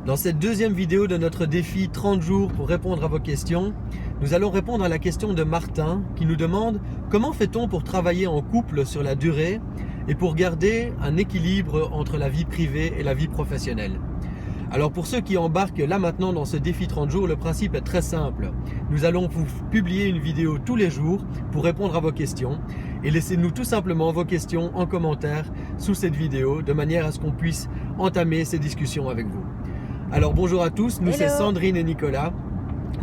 Dans cette deuxième vidéo de notre défi 30 jours pour répondre à vos questions, nous allons répondre à la question de Martin qui nous demande comment fait-on pour travailler en couple sur la durée et pour garder un équilibre entre la vie privée et la vie professionnelle. Alors pour ceux qui embarquent là maintenant dans ce défi 30 jours, le principe est très simple. Nous allons vous publier une vidéo tous les jours pour répondre à vos questions et laissez-nous tout simplement vos questions en commentaire sous cette vidéo de manière à ce qu'on puisse entamer ces discussions avec vous. Alors bonjour à tous, nous c'est Sandrine et Nicolas.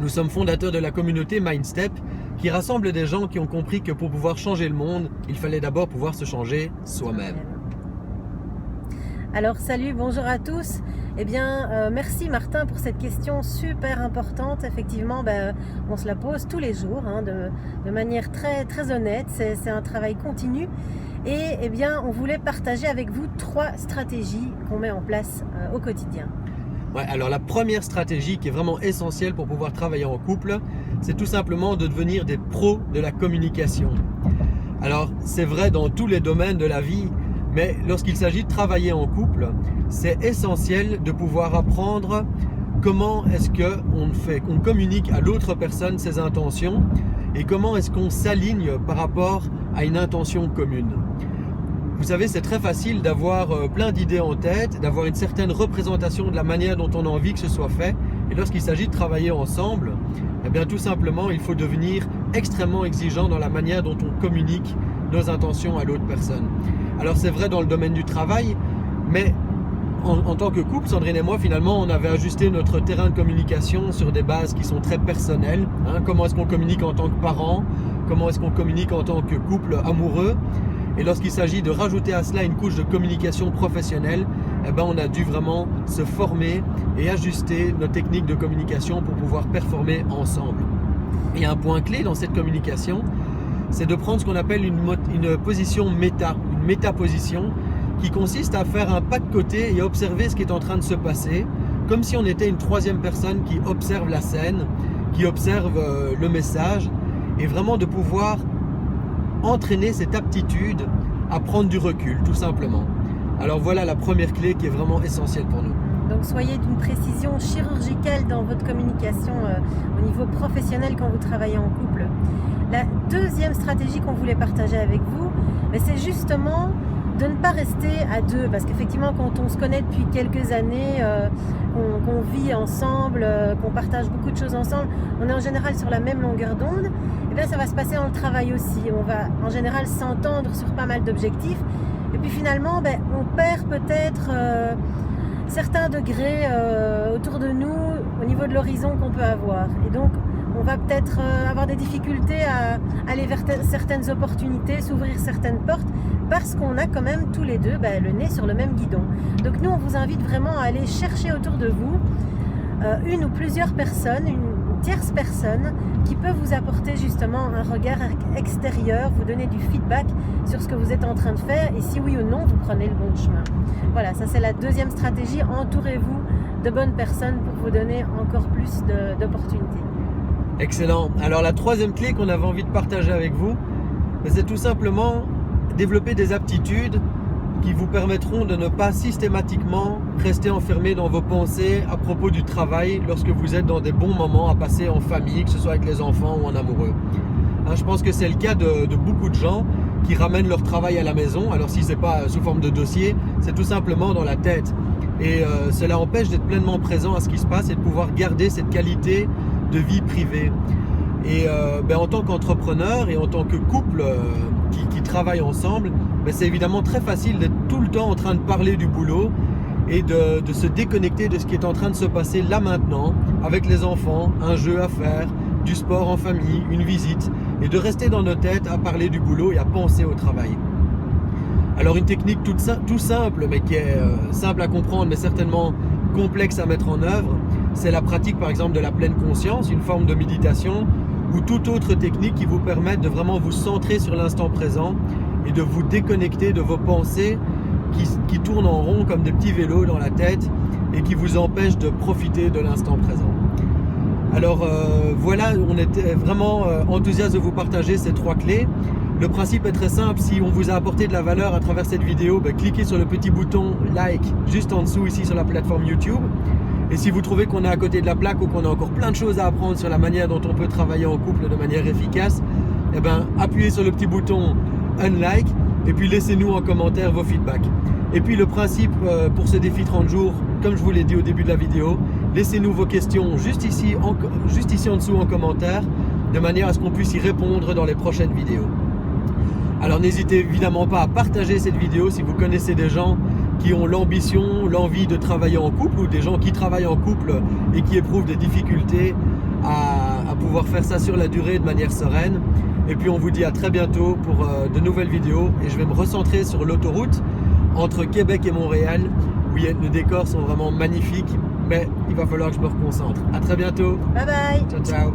Nous sommes fondateurs de la communauté Mindstep qui rassemble des gens qui ont compris que pour pouvoir changer le monde, il fallait d'abord pouvoir se changer soi-même. Alors salut, bonjour à tous. Eh bien, merci Martin pour cette question super importante. Effectivement, on se la pose tous les jours de manière très honnête. C'est un travail continu. Et eh bien, on voulait partager avec vous 3 stratégies qu'on met en place au quotidien. Ouais, alors la première stratégie qui est vraiment essentielle pour pouvoir travailler en couple, c'est tout simplement de devenir des pros de la communication. Alors c'est vrai dans tous les domaines de la vie, mais lorsqu'il s'agit de travailler en couple, c'est essentiel de pouvoir apprendre comment est-ce qu'on communique à l'autre personne ses intentions et comment est-ce qu'on s'aligne par rapport à une intention commune. Vous savez, c'est très facile d'avoir plein d'idées en tête, d'avoir une certaine représentation de la manière dont on a envie que ce soit fait. Et lorsqu'il s'agit de travailler ensemble, eh bien tout simplement, il faut devenir extrêmement exigeant dans la manière dont on communique nos intentions à l'autre personne. Alors c'est vrai dans le domaine du travail, mais en tant que couple, Sandrine et moi, finalement, on avait ajusté notre terrain de communication sur des bases qui sont très personnelles. Comment est-ce qu'on communique en tant que parent? Comment est-ce qu'on communique en tant que couple amoureux? Et lorsqu'il s'agit de rajouter à cela une couche de communication professionnelle, eh ben on a dû vraiment se former et ajuster nos techniques de communication pour pouvoir performer ensemble. Et un point clé dans cette communication, c'est de prendre ce qu'on appelle une position méta, une métaposition, qui consiste à faire un pas de côté et à observer ce qui est en train de se passer, comme si on était une troisième personne qui observe la scène, qui observe le message, et vraiment de pouvoir entraîner cette aptitude à prendre du recul, tout simplement. Alors voilà la première clé qui est vraiment essentielle pour nous. Donc soyez d'une précision chirurgicale dans votre communication au niveau professionnel quand vous travaillez en couple. La deuxième stratégie qu'on voulait partager avec vous, c'est justement de ne pas rester à deux, parce qu'effectivement quand on se connaît depuis quelques années, qu'on vit ensemble, qu'on partage beaucoup de choses ensemble, on est en général sur la même longueur d'onde, et bien ça va se passer dans le travail aussi. On va en général s'entendre sur pas mal d'objectifs, et puis finalement on perd peut-être certains degrés autour de nous au niveau de l'horizon qu'on peut avoir, et donc on va peut-être avoir des difficultés à aller vers certaines opportunités, s'ouvrir certaines portes, parce qu'on a quand même tous les deux le nez sur le même guidon. Donc nous, on vous invite vraiment à aller chercher autour de vous une ou plusieurs personnes, une tierce personne qui peut vous apporter justement un regard extérieur, vous donner du feedback sur ce que vous êtes en train de faire et si oui ou non, vous prenez le bon chemin. Voilà, ça c'est la deuxième stratégie. Entourez-vous de bonnes personnes pour vous donner encore plus d'opportunités. Excellent. Alors la troisième clé qu'on avait envie de partager avec vous, c'est tout simplement développer des aptitudes qui vous permettront de ne pas systématiquement rester enfermé dans vos pensées à propos du travail lorsque vous êtes dans des bons moments à passer en famille, que ce soit avec les enfants ou en amoureux. Je pense que c'est le cas de beaucoup de gens qui ramènent leur travail à la maison. Alors si ce n'est pas sous forme de dossier, c'est tout simplement dans la tête. Et cela empêche d'être pleinement présent à ce qui se passe et de pouvoir garder cette qualité de vie privée. Et en tant qu'entrepreneur et en tant que couple qui travaille ensemble, c'est évidemment très facile d'être tout le temps en train de parler du boulot et de se déconnecter de ce qui est en train de se passer là maintenant, avec les enfants, un jeu à faire, du sport en famille, une visite, et de rester dans nos têtes à parler du boulot et à penser au travail. Alors une technique tout simple, mais qui est simple à comprendre, mais certainement complexe à mettre en œuvre, c'est la pratique par exemple de la pleine conscience, une forme de méditation, ou toute autre technique qui vous permette de vraiment vous centrer sur l'instant présent et de vous déconnecter de vos pensées qui tournent en rond comme des petits vélos dans la tête et qui vous empêchent de profiter de l'instant présent. Alors voilà, on était vraiment enthousiaste de vous partager ces 3 clés. Le principe est très simple, si on vous a apporté de la valeur à travers cette vidéo, cliquez sur le petit bouton like juste en dessous ici sur la plateforme YouTube. Et si vous trouvez qu'on est à côté de la plaque ou qu'on a encore plein de choses à apprendre sur la manière dont on peut travailler en couple de manière efficace, eh ben, appuyez sur le petit bouton Unlike et puis laissez-nous en commentaire vos feedbacks. Et puis le principe pour ce défi 30 jours, comme je vous l'ai dit au début de la vidéo, laissez-nous vos questions juste ici en dessous en commentaire, de manière à ce qu'on puisse y répondre dans les prochaines vidéos. Alors n'hésitez évidemment pas à partager cette vidéo si vous connaissez des gens qui ont l'ambition, l'envie de travailler en couple, ou des gens qui travaillent en couple et qui éprouvent des difficultés à pouvoir faire ça sur la durée de manière sereine. Et puis on vous dit à très bientôt pour de nouvelles vidéos, et je vais me recentrer sur l'autoroute entre Québec et Montréal, où les décors sont vraiment magnifiques, mais il va falloir que je me reconcentre. À très bientôt. Bye bye. Ciao, ciao.